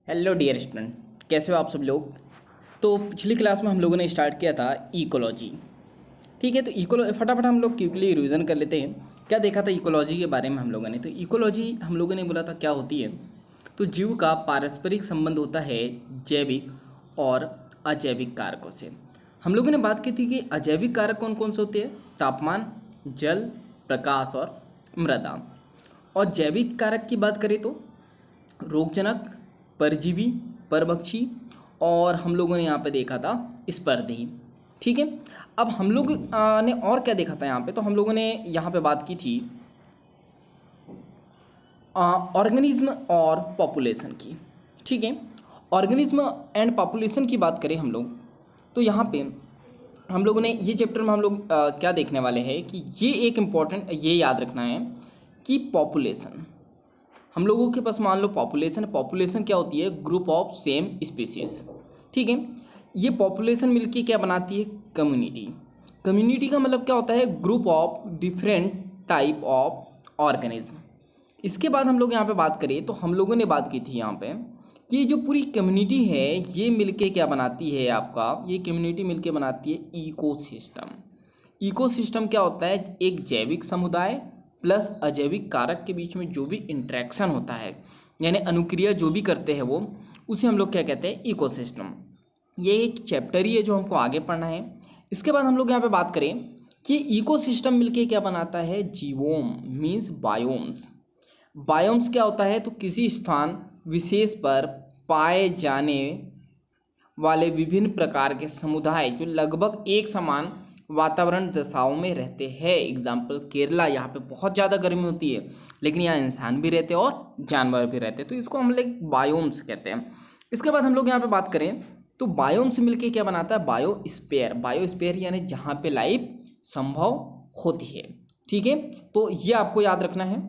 Hello dear student, कैसे हो आप सब लोग। तो पिछली क्लास में हम लोगों ने स्टार्ट किया था इकोलॉजी। ठीक है, तो इकोलॉजी फटाफट हम लोग क्विकली रिवीजन कर लेते हैं। क्या देखा था इकोलॉजी के बारे में हम लोगों ने। तो इकोलॉजी हम लोगों ने बोला था क्या होती है। तो जीव का पारस्परिक संबंध होता है जैविक और अजैविक कारकों से। हम लोगों ने बात की थी कि अजैविक कारक कौन कौन से होते हैं। तापमान, जल, प्रकाश और मृदा। और जैविक कारक की बात करें तो रोगजनक, परजीवी, परभक्षी और हम लोगों ने यहाँ पे देखा था स्पर्धी। ठीक है, अब हम लोग ने और क्या देखा था यहाँ पे। तो हम लोगों ने यहाँ पे बात की थी ऑर्गेनिज्म और पॉपुलेशन की। ठीक है, ऑर्गेनिज्म एंड पॉपुलेशन की बात करें हम लोग, तो यहाँ पे हम लोगों ने ये चैप्टर में हम लोग क्या देखने वाले हैं कि ये एक इम्पॉर्टेंट ये याद रखना है कि पॉपुलेशन हम लोगों के पास मान लो पॉपुलेशन क्या होती है, ग्रुप ऑफ सेम स्पीसीज। ठीक है, ये पॉपुलेशन मिलके क्या बनाती है, कम्युनिटी। कम्युनिटी का मतलब क्या होता है, group of different type of organism. इसके बाद हम लोग यहाँ पे बात करें तो हम लोगों ने बात की थी यहाँ पे कि जो पूरी कम्युनिटी है ये मिलके क्या बनाती है, आपका ये कम्युनिटी मिलके बनाती है इकोसिस्टम। इकोसिस्टम क्या होता है, एक जैविक समुदाय प्लस अजैविक कारक के बीच में जो भी इंटरेक्शन होता है, यानी अनुक्रिया जो भी करते हैं वो, उसे हम लोग क्या कहते हैं, इकोसिस्टम। ये एक चैप्टर ही है जो हमको आगे पढ़ना है। इसके बाद हम लोग यहाँ पे बात करें कि इकोसिस्टम मिलके क्या बनाता है, जीवोम मीन्स बायोम्स। बायोम्स क्या होता है, तो किसी स्थान विशेष पर पाए जाने वाले विभिन्न प्रकार के समुदाय जो लगभग एक समान वातावरण दशाओं में रहते हैं। एग्जाम्पल केरला, यहाँ पे बहुत ज़्यादा गर्मी होती है लेकिन यहाँ इंसान भी रहते हैं और जानवर भी रहते हैं, तो इसको हम लोग बायोम्स कहते हैं। इसके बाद हम लोग यहाँ पे बात करें तो बायोम्स मिलके क्या बनाता है, बायोस्फीयर। बायोस्फीयर यानी जहाँ पे लाइफ संभव होती है। ठीक है, तो ये आपको याद रखना है।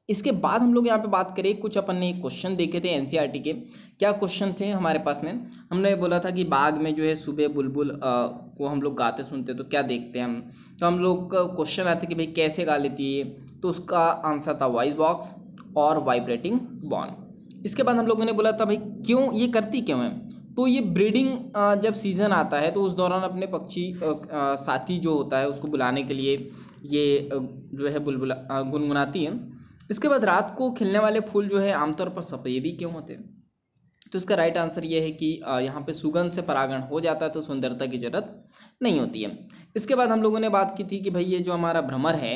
इसके बाद हम लोग यहाँ पे बात करें, कुछ अपन ने क्वेश्चन देखे थे एनसीईआरटी के। क्या क्वेश्चन थे हमारे पास में, हमने बोला था कि बाग में जो है सुबह बुलबुल को हम लोग गाते सुनते तो क्या देखते हैं हम। तो हम लोग का क्वेश्चन आता कि भाई कैसे गा लेती है, तो उसका आंसर था वॉइस बॉक्स और वाइब्रेटिंग बॉर्न। इसके बाद हम लोगों ने बोला था भाई क्यों ये करती क्यों है। तो ये ब्रीडिंग जब सीजन आता है तो उस दौरान अपने पक्षी साथी जो होता है उसको बुलाने के लिए ये जो है बुलबुला गुनगुनाती है। इसके बाद रात को खिलने वाले फूल जो है आमतौर पर सफ़ेद ही क्यों होते हैं। तो इसका राइट आंसर ये है कि यहाँ पे सुगंध से परागण हो जाता है तो सुंदरता की जरूरत नहीं होती है। इसके बाद हम लोगों ने बात की थी कि भाई ये जो हमारा भ्रमर है,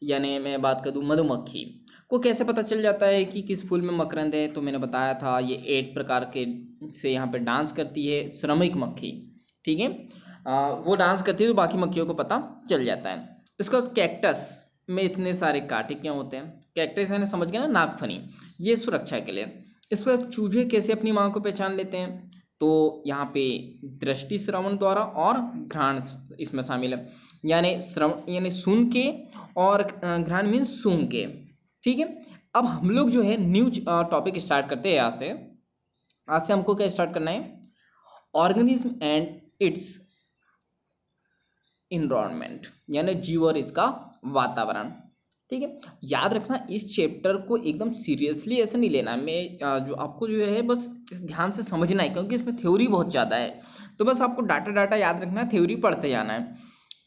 यानी मैं बात कर दूँ मधुमक्खी को कैसे पता चल जाता है कि किस फूल में मकरंद है। तो मैंने बताया था ये 8 प्रकार के से यहाँ पे डांस करती है श्रमिक मक्खी। ठीक है, वो डांस करती है तो बाकी मक्खियों को पता चल जाता है। इसका कैक्टस में इतने सारे कांटे क्यों होते हैं, कैक्टस यानी समझ गए ना, नागफनी, ये सुरक्षा के लिए। इस पर चूहे कैसे अपनी मां को पहचान लेते हैं, तो यहाँ पे दृष्टि श्रवण द्वारा और घ्राण इसमें शामिल है, यानी श्रवण यानी सुन के और घ्राण मीन्स सूंघ के। ठीक है, अब हम लोग जो है न्यू टॉपिक स्टार्ट करते हैं। आज से हमको क्या स्टार्ट करना है, ऑर्गेनिज्म एंड इट्स इन्वायरमेंट, यानी जीव और इसका वातावरण। ठीक है, याद रखना इस चैप्टर को एकदम सीरियसली ऐसे नहीं लेना है। मैं जो आपको जो है बस ध्यान से समझना है क्योंकि इसमें थ्योरी बहुत ज़्यादा है, तो बस आपको डाटा याद रखना है, थ्योरी पढ़ते जाना है।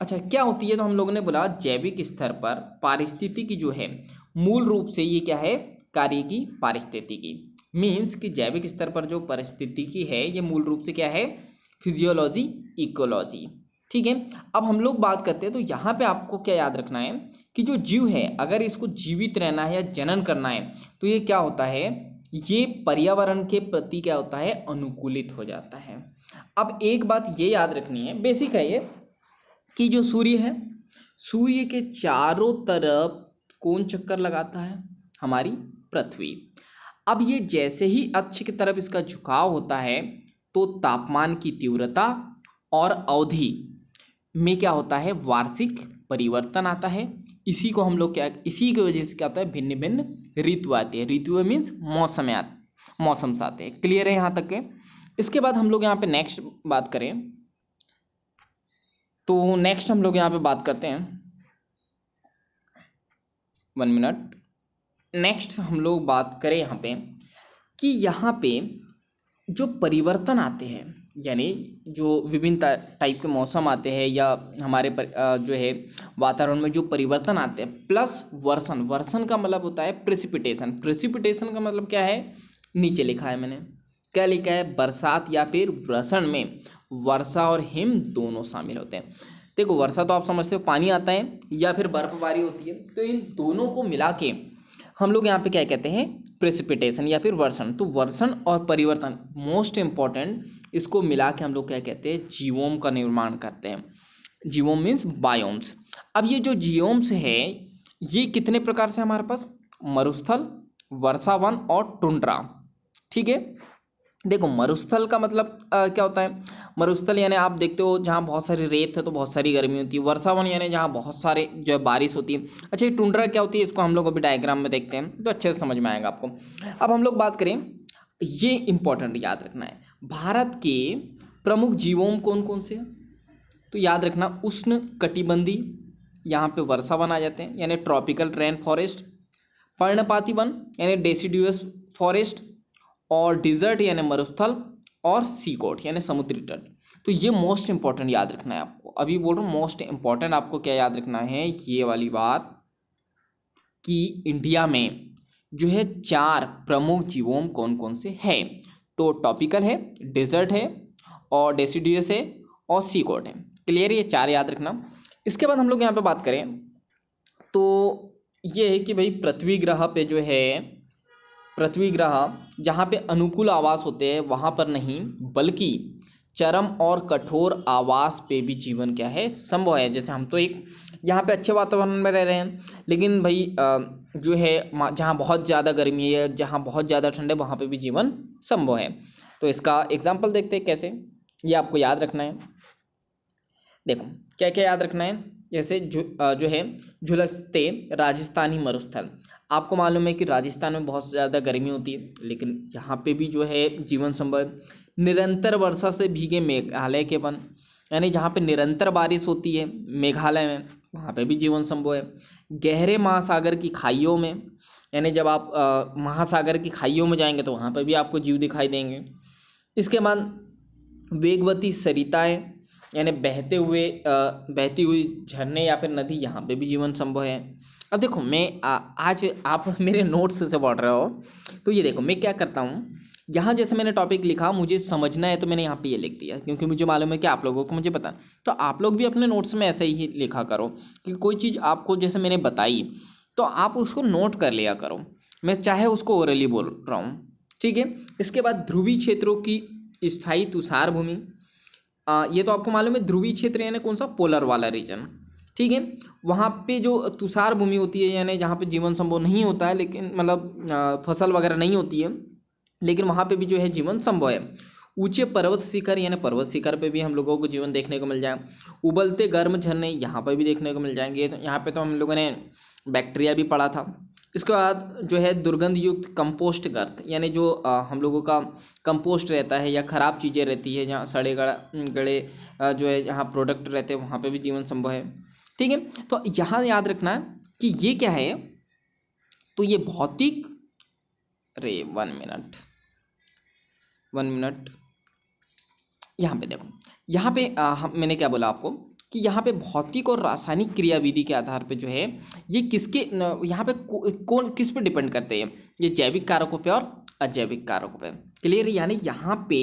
अच्छा क्या होती है, तो हम लोगों ने बोला जैविक स्तर पर पारिस्थितिकी जो है मूल रूप से ये क्या है, कार्य की पारिस्थितिकी। मीन्स कि जैविक स्तर पर जो पारिस्थितिकी है ये मूल रूप से क्या है, फिजियोलॉजी, इकोलॉजी। ठीक है, अब हम लोग बात करते हैं तो यहाँ पे आपको क्या याद रखना है कि जो जीव है अगर इसको जीवित रहना है या जनन करना है तो ये क्या होता है, ये पर्यावरण के प्रति क्या होता है, अनुकूलित हो जाता है। अब एक बात ये याद रखनी है, बेसिक है ये, कि जो सूर्य है, सूर्य के चारों तरफ कौन चक्कर लगाता है, हमारी पृथ्वी। अब ये जैसे ही अक्ष की तरफ इसका झुकाव होता है तो तापमान की तीव्रता और अवधि में क्या होता है, वार्षिक परिवर्तन आता है। इसी को हम लोग क्या, इसी की वजह से क्या होता है, भिन्न भिन्न ऋतु आती है। ऋतु मीन्स मौसम से आते हैं। क्लियर है यहाँ तक के। इसके बाद हम लोग यहाँ पे नेक्स्ट बात करें तो नेक्स्ट हम लोग यहाँ पे बात करते हैं, 1 मिनट। नेक्स्ट हम लोग बात करें यहाँ पे कि यहाँ पे जो परिवर्तन आते हैं, यानी जो विभिन्न टाइप के मौसम आते हैं या हमारे जो है वातावरण में जो परिवर्तन आते हैं, प्लस वर्षण, वर्षण का मतलब होता है प्रेसिपिटेशन, प्रेसिपिटेशन का मतलब क्या है, नीचे लिखा है मैंने, क्या लिखा है, बरसात या फिर वर्षण में वर्षा और हिम दोनों शामिल होते हैं। देखो वर्षा तो आप समझते हो पानी आता है या फिर बर्फबारी होती है, तो इन दोनों को मिला के हम लोग यहाँ पे क्या कहते हैं, प्रेसिपिटेशन या फिर वर्षण। तो वर्षण और परिवर्तन मोस्ट इंपॉर्टेंट, इसको मिला के हम लोग क्या कहते हैं, जीवोम का निर्माण करते हैं। जीवोम मीन्स बायोम्स। अब ये जो जीवोम्स है ये कितने प्रकार से हमारे पास, मरुस्थल, वर्षावन और टुंड्रा। ठीक है, देखो मरुस्थल का मतलब क्या होता है, मरुस्थल यानी आप देखते हो जहाँ बहुत सारी रेत है तो बहुत सारी गर्मी होती है, वर्षावन यानी जहाँ बहुत सारे जो है बारिश होती है। अच्छा ये टुंड्रा क्या होती है, इसको हम लोग अभी डायग्राम में देखते हैं तो अच्छे से समझ में आएगा आपको। अब हम लोग बात करें, ये इंपॉर्टेंट याद रखना है, भारत के प्रमुख जीवोम कौन कौन से हैं, तो याद रखना उष्ण कटिबंधी, यहाँ पे वर्षावन आ जाते हैं यानी ट्रॉपिकल रेन फॉरेस्ट, पर्णपाती वन यानी डेसिडुअस फॉरेस्ट, और डिजर्ट यानी मरुस्थल, और सीकोट यानी समुद्री तट। तो ये मोस्ट इंपॉर्टेंट याद रखना है आपको, अभी बोल रहा हूँ मोस्ट इंपॉर्टेंट आपको क्या याद रखना है, ये वाली बात कि इंडिया में जो है 4 प्रमुख जीवोम कौन कौन से है, तो टॉपिकल है, डेजर्ट है, और डेसिडुअस है, और सीकोट है। क्लियर, ये 4 याद रखना। इसके बाद हम लोग यहाँ पे बात करें तो ये है कि भाई पृथ्वी ग्रह पे जो है, पृथ्वी ग्रह जहाँ पे अनुकूल आवास होते हैं वहाँ पर नहीं, बल्कि चरम और कठोर आवास पे भी जीवन क्या है, संभव है। जैसे हम तो एक यहाँ पे अच्छे वातावरण में रह रहे हैं, लेकिन भाई जो है जहाँ बहुत ज़्यादा गर्मी है, जहाँ बहुत ज़्यादा ठंड है, वहाँ पे भी जीवन संभव है। तो इसका एग्जाम्पल देखते हैं कैसे, ये आपको याद रखना है। देखो क्या क्या याद रखना है, जैसे जो है झुलसते राजस्थानी मरुस्थल, आपको मालूम है कि राजस्थान में बहुत ज़्यादा गर्मी होती है, लेकिन यहाँ पे भी जो है जीवन संभव है। निरंतर वर्षा से भीगे मेघालय के वन, यानी जहाँ पे निरंतर बारिश होती है मेघालय में, वहाँ पे भी जीवन संभव है। गहरे महासागर की खाइयों में, यानी जब आप महासागर की खाइयों में जाएंगे तो वहाँ पर भी आपको जीव दिखाई देंगे। इसके बाद वेगवती सरिताएं, यानी बहती हुई झरने या फिर नदी, यहाँ पे भी जीवन संभव है। अब देखो मैं आज आप मेरे नोट्स से पढ़ रहे हो, तो ये देखो मैं क्या करता हूँ, यहाँ जैसे मैंने टॉपिक लिखा मुझे समझना है तो मैंने यहाँ पे ये लिख दिया, क्योंकि मुझे मालूम है कि आप लोगों को मुझे पता। तो आप लोग भी अपने नोट्स में ऐसे ही लिखा करो कि कोई चीज़ आपको जैसे मैंने बताई तो आप उसको नोट कर लिया करो, मैं चाहे उसको ओरली बोल रहा हूँ। ठीक है, इसके बाद ध्रुवीय क्षेत्रों की स्थायी तुषार भूमि, ये तो आपको मालूम है, ध्रुवीय क्षेत्र यानी कौन सा, पोलर वाला रीजन। ठीक है, वहाँ पे जो तुषार भूमि होती है यानी जहाँ पे जीवन संभव नहीं होता है, लेकिन मतलब फसल वगैरह नहीं होती है, लेकिन वहाँ पे भी जो है जीवन संभव है। ऊंचे पर्वत शिखर यानी पर्वत शिखर पे भी हम लोगों को जीवन देखने को मिल जाए। उबलते गर्म झरने यहाँ पर भी देखने को मिल जाएंगे, तो यहाँ पे तो हम लोगों ने बैक्टीरिया भी पढ़ा था। इसके बाद जो है दुर्गंध युक्त कंपोस्ट गर्त, यानी जो हम लोगों का कंपोस्ट रहता है या ख़राब चीज़ें रहती है, जहाँ सड़े गड़े जो है जहाँ प्रोडक्ट रहते हैं वहाँ पे भी जीवन संभव है। ठीक है, तो यहाँ याद रखना कि ये क्या है, तो ये भौतिक, अरे 1 मिनट, यहाँ पे देखो, यहाँ पे मैंने क्या बोला आपको कि यहाँ पे भौतिक और रासायनिक क्रियाविधि के आधार पे जो है ये किसके यहाँ पे कौन किस पे डिपेंड करते हैं, ये जैविक कारकों पे और अजैविक कारकों पे। क्लियर, यानी यहाँ पे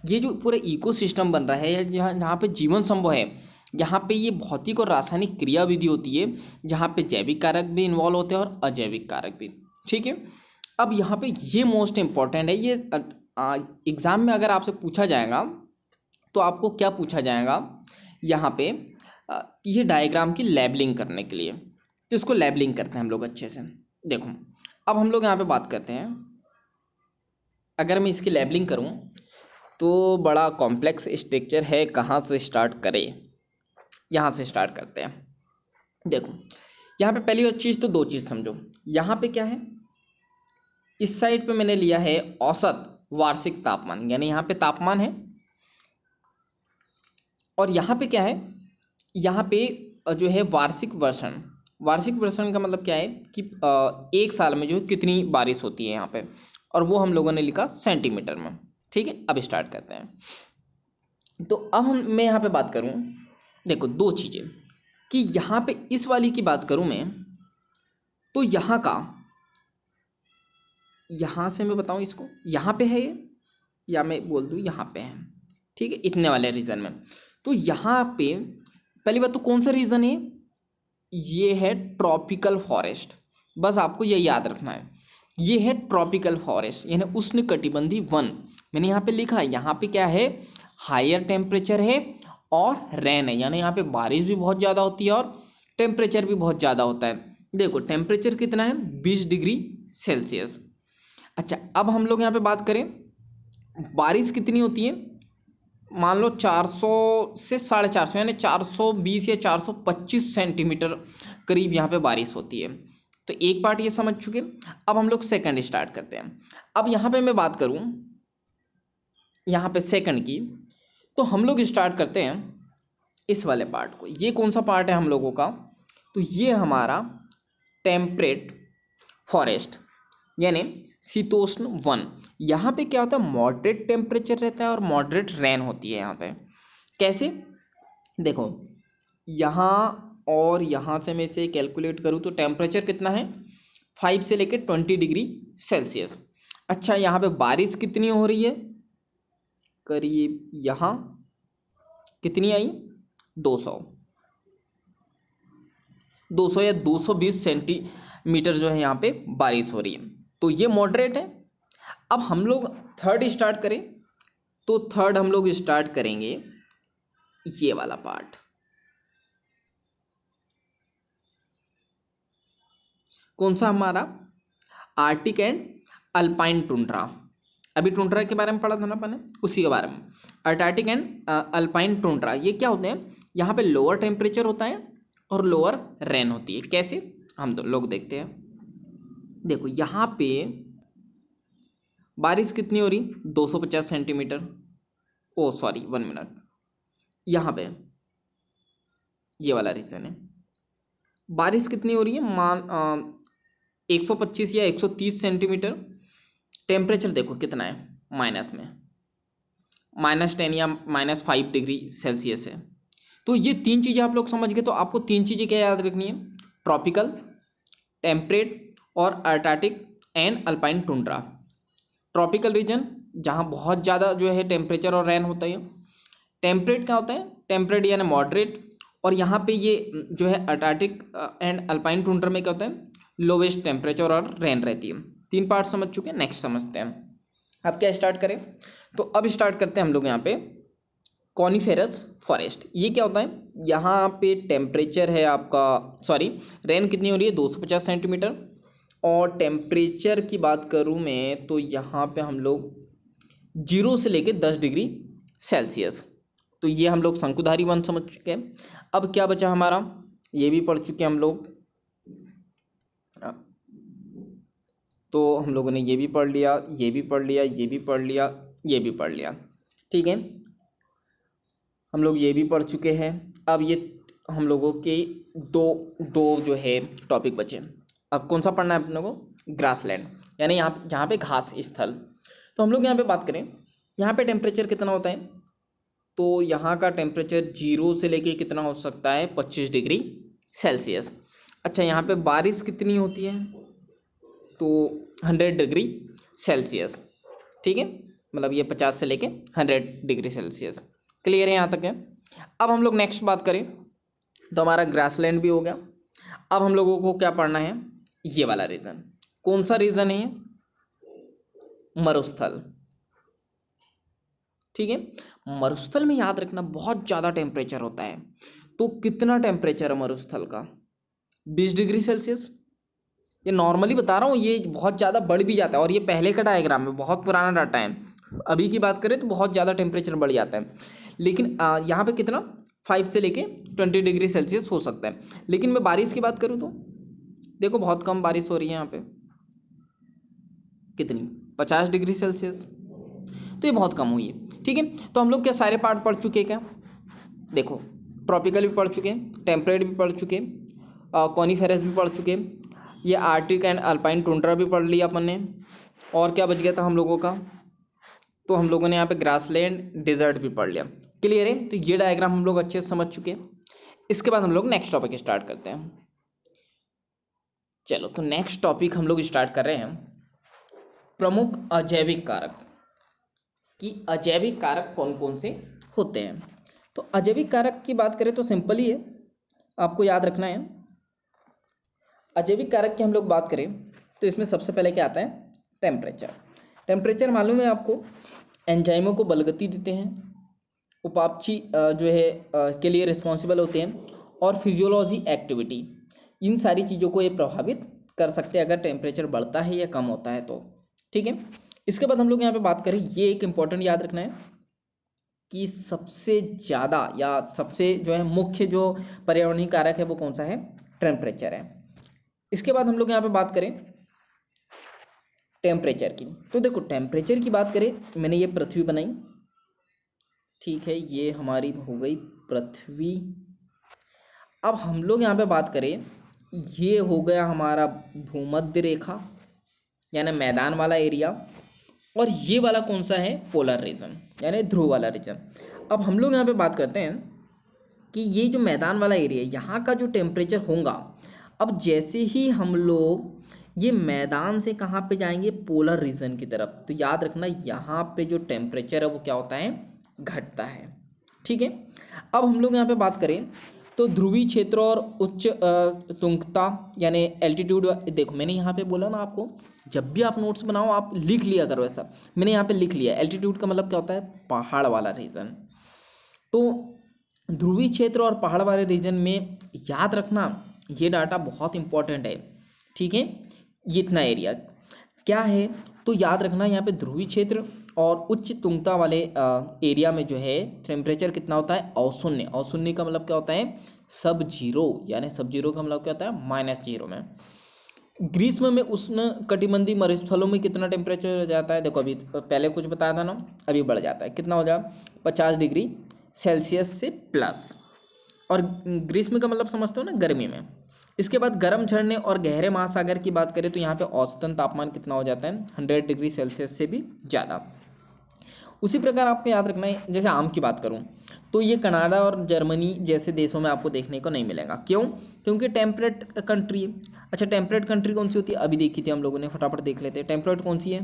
ये जो पूरा इकोसिस्टम बन रहा है, जहाँ पे जीवन संभव है, यहाँ पे ये भौतिक और रासायनिक क्रियाविधि होती है, जहाँ पे जैविक कारक भी इन्वॉल्व होते हैं और अजैविक कारक भी। ठीक है, अब यहाँ पे ये मोस्ट इम्पॉर्टेंट है, ये एग्जाम में अगर आपसे पूछा जाएगा तो आपको क्या पूछा जाएगा, यहाँ पे ये डायग्राम की लेबलिंग करने के लिए, तो इसको लेबलिंग करते हैं हम लोग अच्छे से। देखो अब हम लोग यहाँ पे बात करते हैं, अगर मैं इसकी लेबलिंग करूँ तो बड़ा कॉम्प्लेक्स स्ट्रक्चर है, कहाँ से स्टार्ट करें, यहाँ से स्टार्ट करते हैं। देखो यहाँ पे पहली चीज़ तो 2 चीज़ समझो, यहाँ पे क्या है, इस साइड पे मैंने लिया है औसत वार्षिक तापमान, यानी यहाँ पे तापमान है, और यहाँ पे क्या है, यहाँ पे जो है वार्षिक वर्षण। वार्षिक वर्षण का मतलब क्या है कि एक साल में जो है कितनी बारिश होती है यहाँ पे, और वो हम लोगों ने लिखा सेंटीमीटर में। ठीक है, अब स्टार्ट करते हैं। तो अब मैं यहाँ पे बात करूँ, देखो दो चीज़ें, कि यहाँ पे इस वाली की बात करूँ मैं, तो यहाँ का, यहाँ से मैं बताऊँ इसको, यहाँ पे है ये, या मैं बोल दूँ यहाँ पे है। ठीक है, इतने वाले रीजन में। तो यहाँ पे पहली बात तो कौन सा रीजन है, ये है ट्रॉपिकल फॉरेस्ट। बस आपको ये याद रखना है, ये है ट्रॉपिकल फॉरेस्ट यानी उष्णकटिबंधीय वन। मैंने यहाँ पे लिखा है, यहाँ पे क्या है, हायर टेम्परेचर है और रेन है, यानी यहाँ पे बारिश भी बहुत ज़्यादा होती है और टेम्परेचर भी बहुत ज़्यादा होता है। देखो टेम्परेचर कितना है, 20 डिग्री सेल्सियस। अच्छा, अब हम लोग यहाँ पे बात करें, बारिश कितनी होती है, मान लो 400 से 450 यानी 420 या 425 सेंटीमीटर करीब यहाँ पे बारिश होती है। तो एक पार्ट ये समझ चुके। अब हम लोग सेकंड स्टार्ट करते हैं। अब यहाँ पे मैं बात करूँ यहाँ पे सेकंड की, तो हम लोग स्टार्ट करते हैं इस वाले पार्ट को। ये कौन सा पार्ट है हम लोगों का, तो ये हमारा टेम्परेट फॉरेस्ट यानी शीतोष्ण वन। यहाँ पे क्या होता है, मॉडरेट टेम्परेचर रहता है और मॉडरेट रेन होती है यहाँ पे। कैसे, देखो यहाँ और यहाँ से मैं इसे कैलकुलेट करूँ तो टेम्परेचर कितना है, 5 से लेकर 20 डिग्री सेल्सियस। अच्छा, यहाँ पे बारिश कितनी हो रही है, करीब यहाँ कितनी आई, 200 या 220 सेंटीमीटर जो है यहाँ पे बारिश हो रही है। तो ये मॉडरेट है। अब हम लोग थर्ड स्टार्ट करें, तो थर्ड हम लोग स्टार्ट करेंगे ये वाला पार्ट। कौन सा हमारा, आर्टिक एंड अल्पाइन टुंड्रा। अभी टुंड्रा के बारे में पढ़ा था ना अपने, उसी के बारे में। अंटार्कटिक एंड अल्पाइन टुंड्रा, ये क्या होते हैं, यहाँ पे लोअर टेम्परेचर होता है और लोअर रेन होती है। कैसे, हम तो लोग देखते हैं। देखो यहाँ पे बारिश कितनी हो रही, 250 सेंटीमीटर, ओ सॉरी 1 मिनट, यहाँ पे ये वाला रीजन है, बारिश कितनी हो रही है, 125 या 130 सेंटीमीटर। टेम्परेचर देखो कितना है, माइनस में, -10 या -5 डिग्री सेल्सियस है। तो ये तीन चीज़ें आप लोग समझ गए। तो आपको तीन चीज़ें क्या याद रखनी है, ट्रॉपिकल, टेम्परेट और Antarctic and alpine tundra. Tropical region जहाँ बहुत ज़्यादा जो है टेम्परेचर और रेन होता है। टेम्परेट क्या होता है, टेम्परेट यानी मॉडरेट। और यहाँ पे ये जो है अंटार्कटिक एंड अल्पाइन टुंड्रा में क्या होता है, लोवेस्ट टेम्परेचर और रेन रहती है। तीन पार्ट समझ चुके हैं, नेक्स्ट समझते हैं। अब क्या स्टार्ट करें, तो अब स्टार्ट करते हैं हम लोग यहाँ पे कॉनिफेरस फॉरेस्ट। ये क्या होता है, यहाँ पे टेम्परेचर है आपका, सॉरी रेन कितनी हो रही है, 250 सेंटीमीटर। और टेम्परेचर की बात करूँ मैं तो यहाँ पे हम लोग 0 से लेके 10 डिग्री सेल्सियस। तो ये हम लोग शंकुधारी वन समझ चुके हैं। अब क्या बचा हमारा, ये भी पढ़ चुके हैं हम लोग। तो हम लोगों ने ये भी पढ़ लिया, ये भी पढ़ लिया, ये भी पढ़ लिया, ये भी पढ़ लिया। ठीक है, हम लोग ये भी पढ़ चुके हैं। अब ये हम लोगों के दो जो है टॉपिक बचे। अब कौन सा पढ़ना है अपने को, ग्रासलैंड यानी यहाँ जहाँ पे घास स्थल। तो हम लोग यहाँ पे बात करें, यहाँ पे टेम्परेचर कितना होता है, तो यहाँ का टेम्परेचर 0 से लेके कितना हो सकता है, 25 डिग्री सेल्सियस। अच्छा, यहाँ पे बारिश कितनी होती है, तो 100 डिग्री सेल्सियस। ठीक है, मतलब ये 50 से लेके 100 डिग्री सेल्सियस। क्लियर है यहाँ तक है। अब हम लोग नेक्स्ट बात करें, तो हमारा ग्रासलैंड भी हो गया। अब हम लोगों को क्या पढ़ना है, ये वाला रीजन। कौन सा रीजन है, मरुस्थल। ठीक है, मरुस्थल में याद रखना बहुत ज़्यादा टेम्परेचर होता है। तो कितना टेम्परेचर है मरुस्थल का, 20 डिग्री सेल्सियस। ये नॉर्मली बता रहा हूँ, ये बहुत ज़्यादा बढ़ भी जाता है। और ये पहले का डायग्राम है, बहुत पुराना डाटा है। अभी की बात करें तो बहुत ज़्यादा टेम्परेचर बढ़ जाता है। लेकिन यहाँ पे कितना, 5 से लेके 20 डिग्री सेल्सियस हो सकता है। लेकिन मैं बारिश की बात करूँ तो देखो बहुत कम बारिश हो रही है यहाँ पे, कितनी, 50 डिग्री सेल्सियस। तो ये बहुत कम हुई है। ठीक है, तो हम लोग क्या सारे पार्ट पढ़ चुके हैं क्या, देखो ट्रॉपिकल भी पढ़ चुके, टेम्परेट भी पढ़ चुके, कॉनिफेरस भी पढ़ चुके, ये आर्टिक एंड अल्पाइन टुंड्रा भी पढ़ लिया अपन ने, और क्या बच गया था हम लोगों का, तो हम लोगों ने यहाँ पे ग्रासलैंड डेजर्ट भी पढ़ लिया। क्लियर है, तो ये डायग्राम हम लोग अच्छे से समझ चुके हैं। इसके बाद हम लोग नेक्स्ट टॉपिक स्टार्ट करते हैं। चलो, तो नेक्स्ट टॉपिक हम लोग स्टार्ट कर रहे हैं प्रमुख अजैविक कारक, कि अजैविक कारक कौन कौन से होते हैं। तो अजैविक कारक की बात करें तो सिंपल ही है, आपको याद रखना है। अजैविक कारक की हम लोग बात करें तो इसमें सबसे पहले क्या आता है, टेम्परेचर। टेम्परेचर मालूम है आपको, एंजाइमों को बलगति देते हैं, उपापचय जो है के लिए रिस्पॉन्सिबल होते हैं, और फिजियोलॉजी एक्टिविटी, इन सारी चीज़ों को ये प्रभावित कर सकते हैं अगर टेम्परेचर बढ़ता है या कम होता है तो। ठीक है, इसके बाद हम लोग यहाँ पे बात करें, ये एक इम्पॉर्टेंट याद रखना है कि सबसे ज़्यादा या सबसे जो है मुख्य जो पर्यावरणीय कारक है वो कौन सा है, टेम्परेचर है। इसके बाद हम लोग यहाँ पे बात करें टेम्परेचर की, तो देखो टेम्परेचर की बात करें, मैंने ये पृथ्वी बनाई, ठीक है, ये हमारी हो गई पृथ्वी। अब हम लोग यहाँ पे बात करें, ये हो गया हमारा भूमध्य रेखा यानी मैदान वाला एरिया, और ये वाला कौन सा है, पोलर रीजन यानी ध्रुव वाला रीजन। अब हम लोग यहाँ पे बात करते हैं कि ये जो मैदान वाला एरिया, यहाँ का जो टेम्परेचर होगा, अब जैसे ही हम लोग ये मैदान से कहाँ पे जाएंगे, पोलर रीजन की तरफ, तो याद रखना यहाँ पे जो टेम्परेचर है वो क्या होता है, घटता है। ठीक है, अब हम लोग यहाँ पे बात करें तो ध्रुवीय क्षेत्र और उच्च तुंगता यानी एल्टीट्यूड, देखो मैंने यहाँ पे बोला ना आपको, जब भी आप नोट्स बनाओ आप लिख लिया करो ऐसा, मैंने यहाँ पे लिख लिया। एल्टीट्यूड का मतलब क्या होता है, पहाड़ वाला रीजन। तो ध्रुवीय क्षेत्र और पहाड़ वाले रीजन में याद रखना, ये डाटा बहुत इंपॉर्टेंट है। ठीक है, ये इतना एरिया क्या है, तो याद रखना यहाँ पे ध्रुवीय क्षेत्र और उच्च तुंगता वाले एरिया में जो है टेम्परेचर कितना होता है, औशून्य। औशून्य का मतलब क्या होता है, सब जीरो, यानी सब जीरो का मतलब क्या होता है, -0 में। ग्रीष्म में उष्ण कटिबंधीय मरुस्थलों में कितना टेम्परेचर हो जाता है, देखो अभी पहले कुछ बताया था ना, अभी बढ़ जाता है, कितना हो जाए 50 डिग्री सेल्सियस से प्लस। और ग्रीष्म का मतलब समझते हो ना, गर्मी में। इसके बाद गर्म झरने और गहरे महासागर की बात करें तो यहाँ पे औसतन तापमान कितना हो जाता है, 100 डिग्री सेल्सियस से भी ज़्यादा। उसी प्रकार आपको याद रखना है, जैसे आम की बात करूं तो ये कनाडा और जर्मनी जैसे देशों में आपको देखने को नहीं मिलेगा। क्यों, क्योंकि टेम्परेट कंट्री है। अच्छा, टेम्परेट कंट्री कौन सी होती है, अभी देखी थी हम लोगों ने, फटाफट देख लेते हैं। टेम्परेट कौन सी है,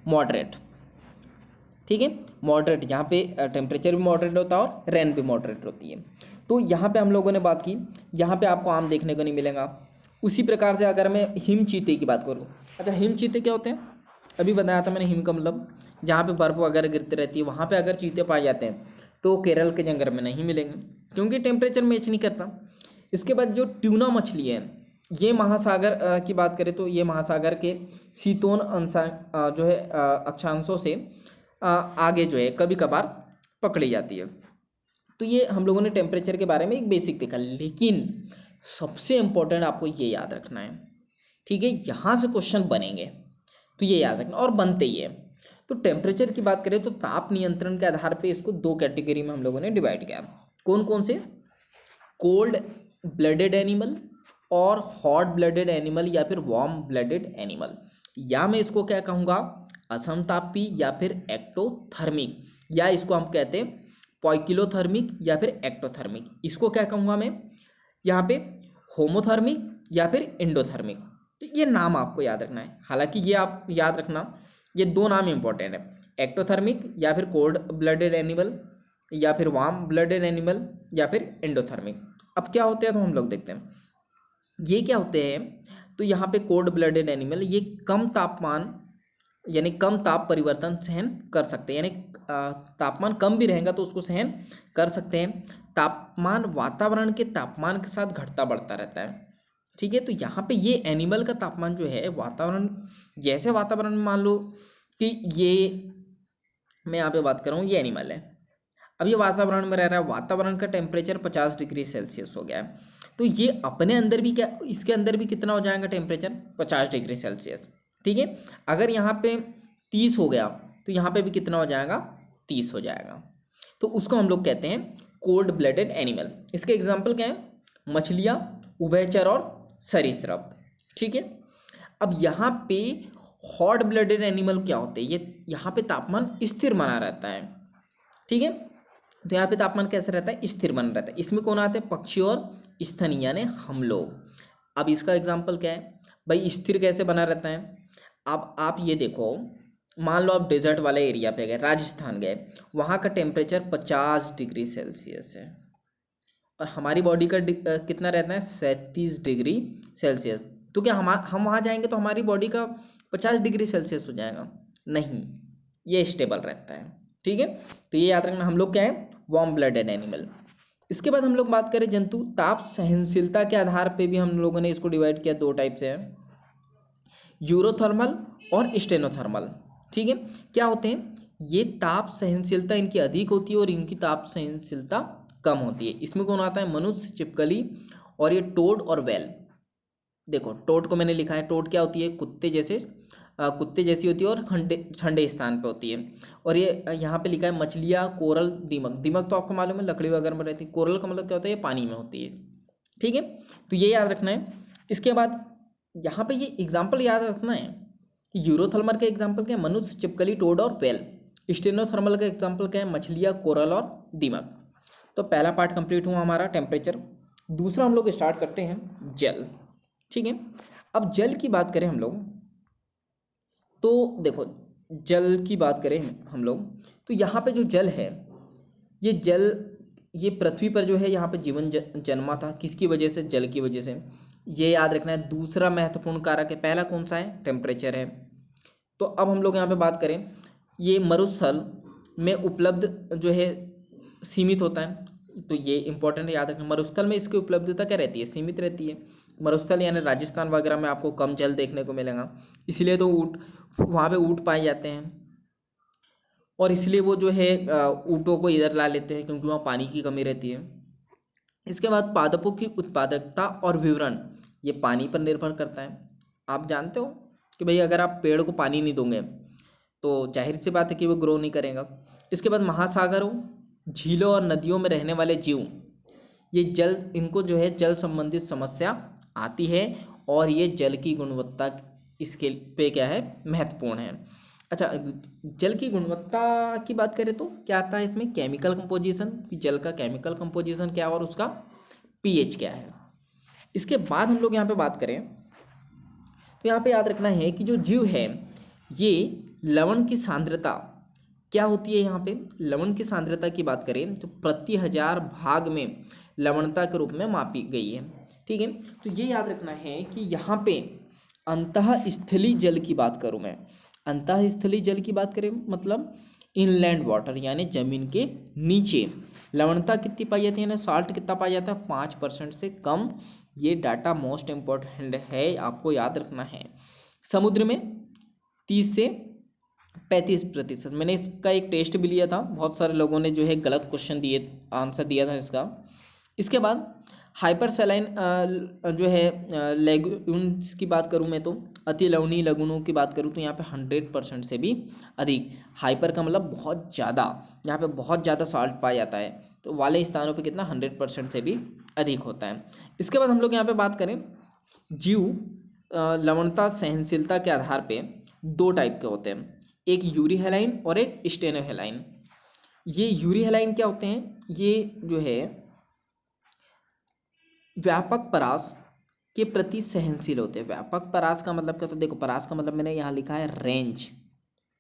मॉडरेट। ठीक है, मॉडरेट, यहाँ पे टेम्परेचर भी मॉडरेट होता है और रेन भी मॉडरेट होती है। तो यहाँ पे हम लोगों ने बात की, यहाँ पे आपको आम देखने को नहीं मिलेगा। उसी प्रकार से अगर मैं हिम चीते की बात करूँ, अच्छा हिम चीते क्या होते हैं, अभी बताया था मैंने, हिम का मतलब जहाँ पे बर्फ वगैरह गिरती रहती है वहाँ पे अगर चीते पाए जाते हैं तो केरल के जंगल में नहीं मिलेंगे क्योंकि टेम्परेचर मैच नहीं करता। इसके बाद जो ट्यूना मछली है, ये महासागर की बात करें तो ये महासागर के शीतोन जो है अक्षांशों से आगे जो है कभी कभार पकड़ी जाती है। तो ये हम लोगों ने टेम्परेचर के बारे में एक बेसिक देखा, लेकिन सबसे इंपॉर्टेंट आपको ये याद रखना है। ठीक है, यहाँ से क्वेश्चन बनेंगे तो ये याद रखना, और बनते ही है। तो टेम्परेचर की बात करें तो ताप नियंत्रण के आधार पे इसको 2 कैटेगरी में हम लोगों ने डिवाइड किया। कौन कौन से, कोल्ड ब्लडेड एनिमल और हॉट ब्लडेड एनिमल या फिर वार्म ब्लडेड एनिमल, या मैं इसको क्या कहूँगा, असमतापी या फिर एक्टोथर्मिक, या इसको हम कहते हैं पॉइकिलोथर्मिक या फिर एक्टोथर्मिक। इसको क्या कहूँगा मैं यहाँ पे, होमोथर्मिक या फिर एंडोथर्मिक। तो ये नाम आपको याद रखना है, हालांकि ये आप याद रखना, ये 2 नाम इंपॉर्टेंट है, एक्टोथर्मिक या फिर कोल्ड ब्लडेड एनिमल या फिर वार्म ब्लडेड एनिमल या फिर एंडोथर्मिक। अब क्या होते हैं तो हम लोग देखते हैं, ये क्या होते हैं, तो यहाँ पे कोल्ड ब्लडेड एनिमल ये कम तापमान यानी कम ताप परिवर्तन सहन कर सकते हैं, यानी तापमान कम भी रहेगा तो उसको सहन कर सकते हैं। तापमान वातावरण के तापमान के साथ घटता बढ़ता रहता है। ठीक है, तो यहाँ पे ये एनिमल का तापमान जो है वातावरण, जैसे वातावरण में मान लो कि ये मैं यहाँ पे बात कर रहा हूँ, ये एनिमल है, अब ये वातावरण में रह रहा है, वातावरण का टेम्परेचर 50 डिग्री सेल्सियस हो गया है, तो ये अपने अंदर भी क्या, इसके अंदर भी कितना हो जाएगा टेम्परेचर, 50 डिग्री सेल्सियस। ठीक है, अगर यहाँ पे 30 हो गया तो यहाँ पे भी कितना हो जाएगा, 30 हो जाएगा। तो उसको हम लोग कहते हैं कोल्ड ब्लडेड एनिमल। इसके एग्जाम्पल क्या है, मछलियाँ, उभयचर और सरीसृप। ठीक है, अब यहाँ पे हॉट ब्लडेड एनिमल क्या होते हैं, ये यहाँ पे तापमान स्थिर बना रहता है, ठीक है। तो यहाँ पे तापमान कैसे रहता है, स्थिर बना रहता है। इसमें कौन आते हैं, पक्षी और स्तनी यानी हम लोग। अब इसका एग्जाम्पल क्या है भाई, स्थिर कैसे बना रहता है। अब आप ये देखो, मान लो आप डेजर्ट वाले एरिया पे गए, राजस्थान गए, वहाँ का टेम्परेचर 50 डिग्री सेल्सियस है और हमारी बॉडी का कितना रहता है, 37 डिग्री सेल्सियस। तो क्या हम वहाँ जाएंगे तो हमारी बॉडी का 50 डिग्री सेल्सियस हो जाएगा, नहीं, ये स्टेबल रहता है, ठीक है। तो ये याद रखना, हम लोग क्या है, वार्म ब्लडेड एनिमल। इसके बाद हम लोग बात करें जंतु ताप सहनशीलता के आधार पे भी हम लोगों ने इसको डिवाइड किया, दो टाइप से है, यूरोथर्मल और स्टेनोथर्मल, ठीक है। क्या होते हैं ये, ताप सहनशीलता इनकी अधिक होती है और इनकी ताप सहनशीलता कम होती है। इसमें कौन आता है, मनुष्य, छिपकली और ये टोड और व्हेल। देखो टोड को मैंने लिखा है, टोड क्या होती है, कुत्ते जैसी होती है और ठंडे ठंडे स्थान पे होती है। और ये यहाँ पे लिखा है मछलियाँ, कोरल, दीमक। दीमक तो आपको मालूम है लकड़ी वगैरह में रहती है, कोरल का मतलब क्या होता है, ये पानी में होती है, ठीक है। तो ये याद रखना है। इसके बाद यहाँ पे ये एग्जाम्पल याद रखना है कि यूरोथर्मल का एग्जाम्पल क्या है, मनुष्य, छिपकली, टोड और व्हेल। स्टेनोथर्मल का एग्जाम्पल क्या है, मछलियाँ, कोरल और दीमक। तो पहला पार्ट कंप्लीट हुआ हमारा टेम्परेचर। दूसरा हम लोग स्टार्ट करते हैं जल, ठीक है। अब जल की बात करें हम लोग, तो देखो जल की बात करें हम लोग, तो यहाँ पे जो जल है, ये जल, ये पृथ्वी पर जो है यहाँ पे जीवन जन्मा था, किसकी वजह से, जल की वजह से। ये याद रखना है। दूसरा महत्वपूर्ण कारक है, पहला कौन सा है, टेम्परेचर है। तो अब हम लोग यहाँ पे बात करें, ये मरुस्थल में उपलब्ध जो है सीमित होता है, तो ये इंपॉर्टेंट है, याद रखना। मरुस्थल में इसकी उपलब्धता क्या रहती है, सीमित रहती है। मरुस्थल यानी राजस्थान वगैरह में आपको कम जल देखने को मिलेगा, इसलिए तो ऊँट, वहाँ पे ऊँट पाए जाते हैं और इसलिए वो जो है ऊँटों को इधर ला लेते हैं क्योंकि वहाँ पानी की कमी रहती है। इसके बाद पादपों की उत्पादकता और विवरण, ये पानी पर निर्भर करता है। आप जानते हो कि भाई अगर आप पेड़ को पानी नहीं दोगे तो जाहिर सी बात है कि वो ग्रो नहीं करेगा। इसके बाद महासागरों, झीलों और नदियों में रहने वाले जीव, ये जल, इनको जो है जल संबंधित समस्या आती है और ये जल की गुणवत्ता इसके पे क्या है, महत्वपूर्ण है। अच्छा, जल की गुणवत्ता की बात करें तो क्या आता है इसमें, केमिकल कंपोजिशन, कि जल का केमिकल कंपोजिशन क्या है और उसका पीएच क्या है। इसके बाद हम लोग यहाँ पे बात करें तो यहाँ पे याद रखना है कि जो जीव है, ये लवण की सांद्रता क्या होती है, यहाँ पे लवण की सांद्रता की बात करें तो प्रति 1000 भाग में लवणता के रूप में मापी गई है, ठीक है। तो ये याद रखना है कि यहाँ पे अंतःस्थलीय जल की बात करूँ मैं, अंतःस्थलीय जल की बात करें मतलब इनलैंड वाटर यानी जमीन के नीचे लवणता कितनी पाई जाती है ना, साल्ट कितना पाया जाता है, 5% से कम। ये डाटा मोस्ट इम्पोर्टेंट है, आपको याद रखना है। समुद्र में 30 से 35%। मैंने इसका एक टेस्ट भी लिया था, बहुत सारे लोगों ने जो है गलत क्वेश्चन दिए, आंसर दिया था इसका। इसके बाद हाइपर सैलाइन जो है लेगून्स की बात करूँ मैं तो अति लवणीय लगुनों की बात करूँ तो यहाँ पे 100% से भी अधिक, हाइपर का मतलब बहुत ज़्यादा, यहाँ पे बहुत ज़्यादा साल्ट पाया जाता है, तो वाले स्थानों पे कितना 100% से भी अधिक होता है। इसके बाद हम लोग यहाँ पे बात करें, जीव लवणता सहनशीलता के आधार पे दो टाइप के होते हैं, एक यूरी हेलाइन और एक स्टेनो हेलाइन। ये यूरी हेलाइन क्या होते हैं, ये जो है व्यापक परास के प्रति सहनशील होते हैं। व्यापक परास का मतलब क्या होता है, देखो परास का मतलब मैंने यहाँ लिखा है रेंज,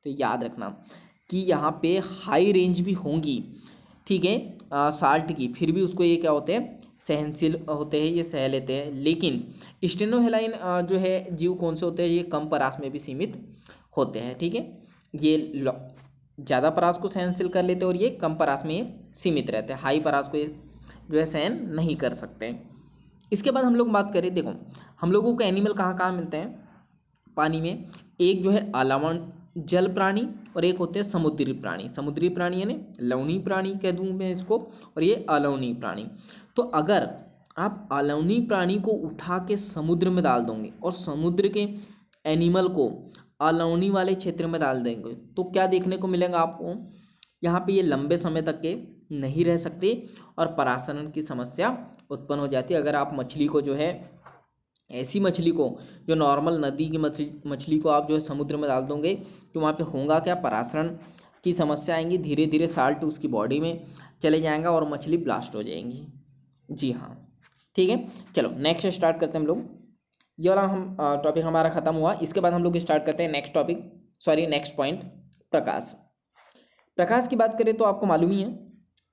तो याद रखना कि यहाँ पे हाई रेंज भी होंगी, ठीक है, साल्ट की, फिर भी उसको ये क्या होते हैं, सहनशील होते हैं, ये सह लेते हैं। लेकिन स्टेनोहेलाइन जो है जीव कौन से होते हैं, ये कम परास में भी सीमित होते हैं, ठीक है। ये ज़्यादा परास को सहनशील कर लेते हैं और ये कम परास में ये सीमित रहते हैं, हाई परास को ये जो है सहन नहीं कर सकते। इसके बाद हम लोग बात करें, देखो हम लोगों को एनिमल कहाँ कहाँ मिलते हैं पानी में, एक जो है अलवण जल प्राणी और एक होते हैं समुद्री प्राणी। समुद्री प्राणी यानी लवणीय प्राणी कह दूँ मैं इसको, और ये अलवणीय प्राणी। तो अगर आप अलवणीय प्राणी को उठा के समुद्र में डाल दोगे और समुद्र के एनिमल को अलवणीय वाले क्षेत्र में डाल देंगे तो क्या देखने को मिलेगा आपको, यहाँ पे ये लंबे समय तक के नहीं रह सकते और परासरण की समस्या उत्पन्न हो जाती है। अगर आप मछली को जो है ऐसी मछली को, जो नॉर्मल नदी की मछली को आप जो है समुद्र में डाल दोगे तो वहाँ पे होगा क्या, परासरण की समस्या आएंगी, धीरे धीरे साल्ट उसकी बॉडी में चले जाएगा और मछली ब्लास्ट हो जाएंगी। जी हाँ, ठीक है। चलो नेक्स्ट स्टार्ट करते हैं हम लोग। ये वाला हम टॉपिक हमारा खत्म हुआ। इसके बाद हम लोग स्टार्ट करते हैं next topic, sorry next point, प्रकाश। प्रकाश की बात करें तो आपको मालूम ही है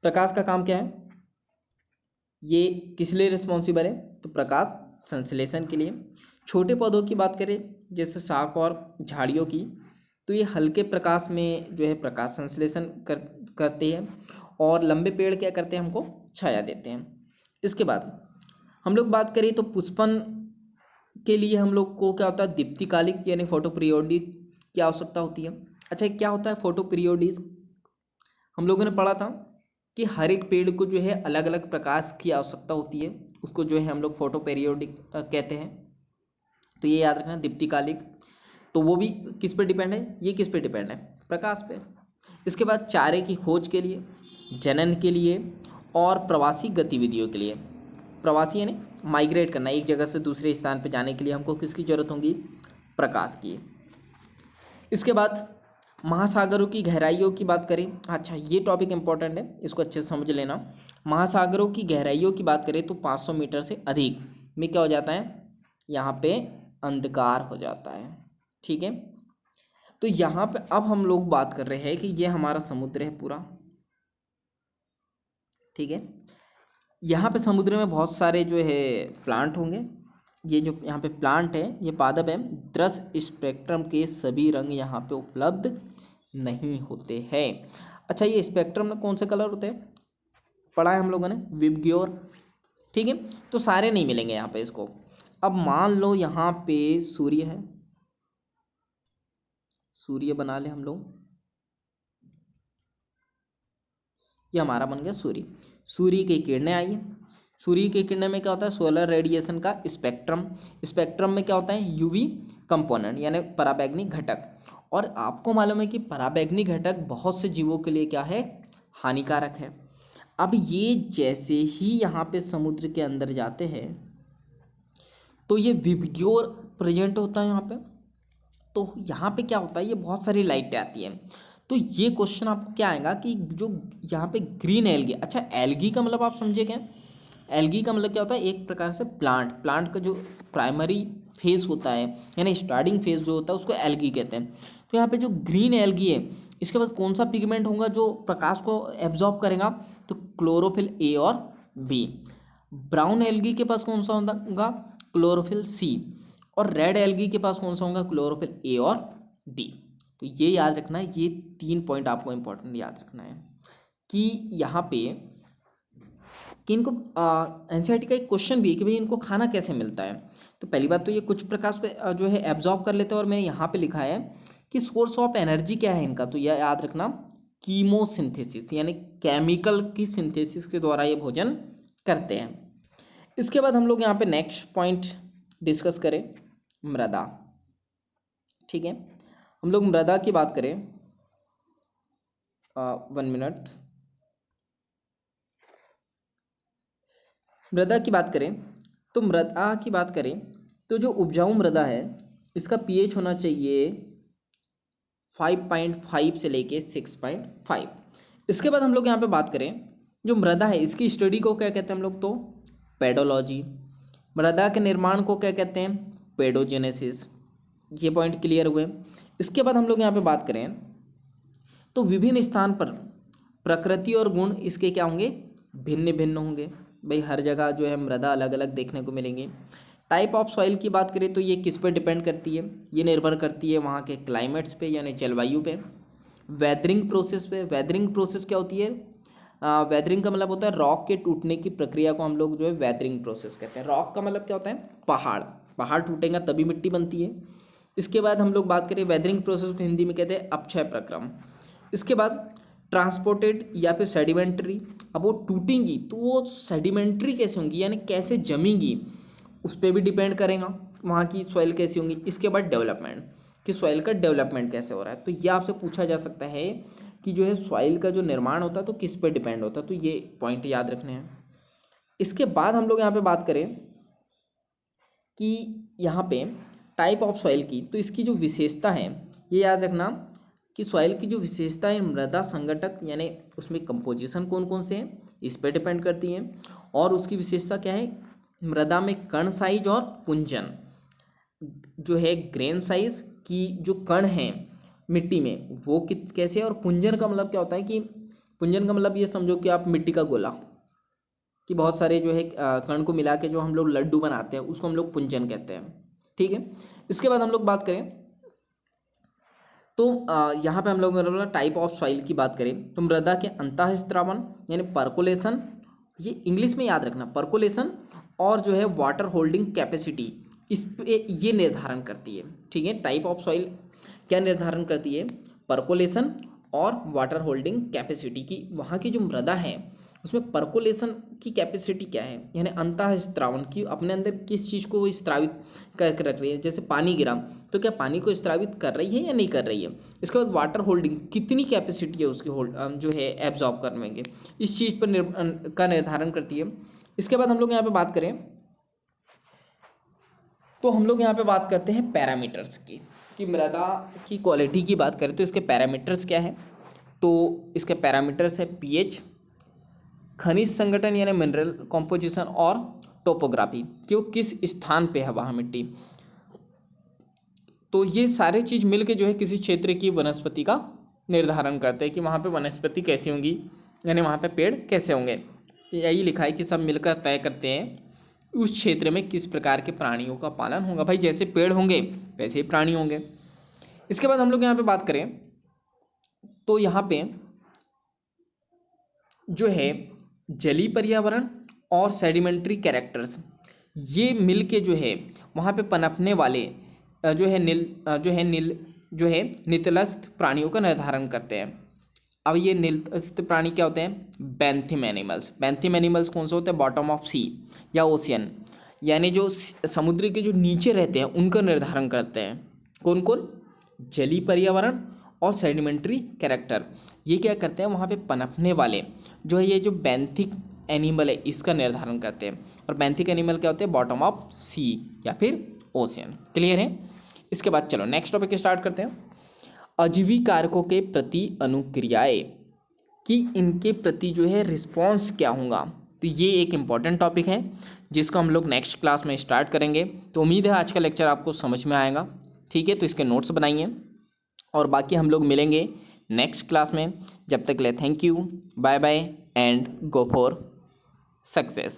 प्रकाश का काम क्या है, ये किस लिए रिस्पॉन्सिबल है, तो प्रकाश संश्लेषण के लिए। छोटे पौधों की बात करें जैसे शाख और झाड़ियों की, तो ये हल्के प्रकाश में जो है प्रकाश संश्लेषण करते हैं, और लंबे पेड़ क्या करते हैं, हमको छाया देते हैं। इसके बाद हम लोग बात करें तो पुष्पन के लिए हम लोग को क्या होता है, दीप्तिकालिक यानी फोटो पीरियोडिक की आवश्यकता होती है। अच्छा, क्या होता है फोटो पीरियोडिक, हम लोगों ने पढ़ा था कि हर एक पेड़ को जो है अलग अलग प्रकाश की आवश्यकता होती है, उसको जो है हम लोग फोटो पीरियोडिक कहते हैं। तो ये याद रखना, दीप्तिकालिक, तो वो भी किस पे डिपेंड है, ये किस पे डिपेंड है, प्रकाश पे। इसके बाद चारे की खोज के लिए, जनन के लिए और प्रवासी गतिविधियों के लिए। प्रवासी यानी माइग्रेट करना, एक जगह से दूसरे स्थान पे जाने के लिए हमको किसकी जरूरत होगी, प्रकाश की। इसके बाद महासागरों की गहराइयों की बात करें, अच्छा ये टॉपिक इंपॉर्टेंट है, इसको अच्छे से समझ लेना। महासागरों की गहराइयों की बात करें तो 500 मीटर से अधिक में क्या हो जाता है, यहाँ पे अंधकार हो जाता है। ठीक है, तो यहाँ पे अब हम लोग बात कर रहे हैं कि ये हमारा समुद्र है पूरा। ठीक है, यहाँ पे समुद्र में बहुत सारे जो है प्लांट होंगे। ये जो यहाँ पे प्लांट है, ये पादप है। दृश्य स्पेक्ट्रम के सभी रंग यहाँ पे उपलब्ध नहीं होते हैं। अच्छा, ये स्पेक्ट्रम में कौन से कलर होते हैं, पढ़ा है हम लोगों ने, विबग्योर। ठीक है, तो सारे नहीं मिलेंगे यहाँ पे इसको। अब मान लो यहाँ पे सूर्य है, सूर्य बना ले हम लोग, ये हमारा बन गया सूर्य। सूर्य की किरणें आई है, सूर्य की किरणें में क्या होता है, सोलर रेडिएशन का स्पेक्ट्रम। स्पेक्ट्रम में क्या होता है, यूवी कंपोनेंट यानी पराबैंगनी घटक। और आपको मालूम है कि पराबैंगनी घटक बहुत से जीवों के लिए क्या है, हानिकारक है। अब ये जैसे ही यहाँ पे समुद्र के अंदर जाते हैं तो ये विबग्योर प्रेजेंट होता है यहाँ पे। तो यहाँ पे क्या होता है, ये बहुत सारी लाइटें आती हैं। तो ये क्वेश्चन आपको क्या आएगा कि जो यहाँ पे ग्रीन एल्गी, अच्छा एल्गी का मतलब आप समझे क्या, एल्गी का मतलब क्या होता है, एक प्रकार से प्लांट, प्लांट का जो प्राइमरी फेज होता है यानी स्टार्टिंग फेज जो होता है उसको एल्गी कहते हैं। तो यहाँ पे जो ग्रीन एल्गी है, इसके बाद कौन सा पिगमेंट होगा जो प्रकाश को एब्जॉर्ब करेगा, तो क्लोरोफिल ए और बी। ब्राउन एल्गी के पास कौन सा होगा, क्लोरोफिल सी। और रेड एल्गी के पास कौन सा होगा, क्लोरोफिल ए और डी। तो ये याद रखना है, ये 3 पॉइंट आपको इंपॉर्टेंट याद रखना है कि यहाँ पे कि इनको एनसीईआरटी का एक क्वेश्चन भी है कि भाई इनको खाना कैसे मिलता है। तो पहली बात तो ये कुछ प्रकाश को जो है एब्जॉर्ब कर लेते हैं, और मैंने यहाँ पे लिखा है कि सोर्स ऑफ एनर्जी क्या है इनका, तो यह याद रखना, कीमोसिंथेसिस यानी केमिकल की सिंथेसिस के द्वारा ये भोजन करते हैं। इसके बाद हम लोग यहाँ पे नेक्स्ट पॉइंट डिस्कस करें, मृदा। ठीक है, हम लोग मृदा की बात करें, 1 मिनट, मृदा की बात करें तो मृदा की बात करें तो जो उपजाऊ मृदा है इसका पीएच होना चाहिए 5.5 से लेके 6.5। इसके बाद हम लोग यहाँ पे बात करें जो मृदा है इसकी स्टडी को क्या कहते हैं हम लोग, तो पेडोलॉजी। मृदा के निर्माण को क्या कहते हैं, पेडोजेनेसिस। ये पॉइंट क्लियर हुए। इसके बाद हम लोग यहाँ पे बात करें तो विभिन्न स्थान पर प्रकृति और गुण इसके क्या होंगे, भिन्न भिन्न होंगे। भाई हर जगह जो है मृदा अलग अलग देखने को मिलेंगे। टाइप ऑफ सॉइल की बात करें तो ये किस पे डिपेंड करती है, ये निर्भर करती है वहाँ के क्लाइमेट्स पे यानी जलवायु पे। वेदरिंग प्रोसेस पे, वेदरिंग प्रोसेस क्या होती है, वेदरिंग का मतलब होता है रॉक के टूटने की प्रक्रिया को हम लोग जो है वेदरिंग प्रोसेस कहते हैं। रॉक का मतलब क्या होता है, पहाड़, पहाड़ टूटेगा तभी मिट्टी बनती है। इसके बाद हम लोग बात करें वेदरिंग प्रोसेस को हिंदी में कहते हैं अपक्षय प्रक्रम। इसके बाद ट्रांसपोर्टेड या फिर सेडिमेंट्री, अब वो टूटेंगी तो वो सेडिमेंट्री कैसे होंगी यानी कैसे जमेंगी, उस पर भी डिपेंड करेगा वहाँ की सॉइल कैसी होंगी। इसके बाद डेवलपमेंट, कि सॉइल का डेवलपमेंट कैसे हो रहा है। तो ये आपसे पूछा जा सकता है कि जो है सॉइल का जो निर्माण होता है तो किस पे डिपेंड होता है, तो ये पॉइंट याद रखने हैं। इसके बाद हम लोग यहाँ पे बात करें कि यहाँ पे टाइप ऑफ सॉइल की, तो इसकी जो विशेषता है ये याद रखना कि सॉइल की जो विशेषता है मृदा संगठक यानी उसमें कंपोजिशन कौन कौन से हैं इस पर डिपेंड करती है। और उसकी विशेषता क्या है, मृदा में कण साइज और पुंजन जो है, ग्रेन साइज की जो कण हैं मिट्टी में वो कैसे है, और पुंजन का मतलब क्या होता है कि पुंजन का मतलब ये समझो कि आप मिट्टी का गोला कि बहुत सारे जो है कण को मिला के जो हम लोग लड्डू बनाते हैं उसको हम लोग पुंजन कहते हैं। ठीक है, इसके बाद हम लोग बात करें तो यहाँ पे हम लोग टाइप ऑफ सॉइल की बात करें तो मृदा के अंतःस्त्रावन यानी पर्कोलेशन, ये इंग्लिश में याद रखना, पर्कोलेशन और जो है वाटर होल्डिंग कैपेसिटी इस पे ये निर्धारण करती है। ठीक है, टाइप ऑफ सॉइल क्या निर्धारण करती है, पर्कोलेशन और वाटर होल्डिंग कैपेसिटी की, वहाँ की जो मृदा है उसमें पर्कोलेशन की कैपेसिटी क्या है यानी अंतःस्त्रावन की, अपने अंदर किस चीज़ को वो स्त्रावित करके रख रही है। जैसे पानी गिरा तो क्या पानी को स्त्रावित कर रही है या नहीं कर रही है। इसके बाद वाटर होल्डिंग कितनी कैपेसिटी है उसकी होल्ड जो है एब्जॉर्ब करने के, इस चीज़ पर का निर्धारण करती है। इसके बाद हम लोग यहाँ पे बात करें तो हम लोग यहाँ पे बात करते हैं पैरामीटर्स की, कि मृदा की क्वालिटी की बात करें तो इसके पैरामीटर्स क्या है। तो इसके पैरामीटर्स है पीएच, खनिज संगठन यानी मिनरल कॉम्पोजिशन, और टोपोग्राफी कि वो किस स्थान पे है वहाँ मिट्टी। तो ये सारे चीज़ मिलके जो है किसी क्षेत्र की वनस्पति का निर्धारण करते हैं कि वहाँ पे वनस्पति कैसी होंगी यानी वहाँ पे पेड़ कैसे होंगे। तो यही लिखा है कि सब मिलकर तय करते हैं उस क्षेत्र में किस प्रकार के प्राणियों का पालन होगा। भाई जैसे पेड़ होंगे वैसे ही प्राणी होंगे। इसके बाद हम लोग यहाँ पे बात करें तो यहाँ पे जो है जलीय पर्यावरण और सेडिमेंट्री कैरेक्टर्स ये मिलके जो है वहाँ पे पनपने वाले जो है नितलस्थ प्राणियों का निर्धारण करते हैं। अब ये नितलस्थ प्राणी क्या होते हैं, बेंथिम एनिमल्स। बेंथिम एनिमल्स कौन से होते हैं, बॉटम ऑफ सी या ओशियन यानी जो समुद्र के जो नीचे रहते हैं उनका निर्धारण करते हैं। कौन कौन, जलीय पर्यावरण और सेडिमेंट्री कैरेक्टर, ये क्या करते हैं वहाँ पे पनपने वाले जो है ये जो बेंथिक एनिमल है इसका निर्धारण करते हैं। और बेंथिक एनिमल क्या होते हैं, बॉटम ऑफ सी या फिर ओशियन। क्लियर है। इसके बाद चलो नेक्स्ट टॉपिक स्टार्ट करते हैं, अजीवी कारकों के प्रति अनुक्रियाएं कि इनके प्रति जो है रिस्पॉन्स क्या होगा। तो ये एक इम्पॉर्टेंट टॉपिक है जिसको हम लोग नेक्स्ट क्लास में स्टार्ट करेंगे। तो उम्मीद है आज का लेक्चर आपको समझ में आएगा। ठीक है, तो इसके नोट्स बनाइए और बाकी हम लोग मिलेंगे नेक्स्ट क्लास में। जब तक ले thank you, bye bye and go for success.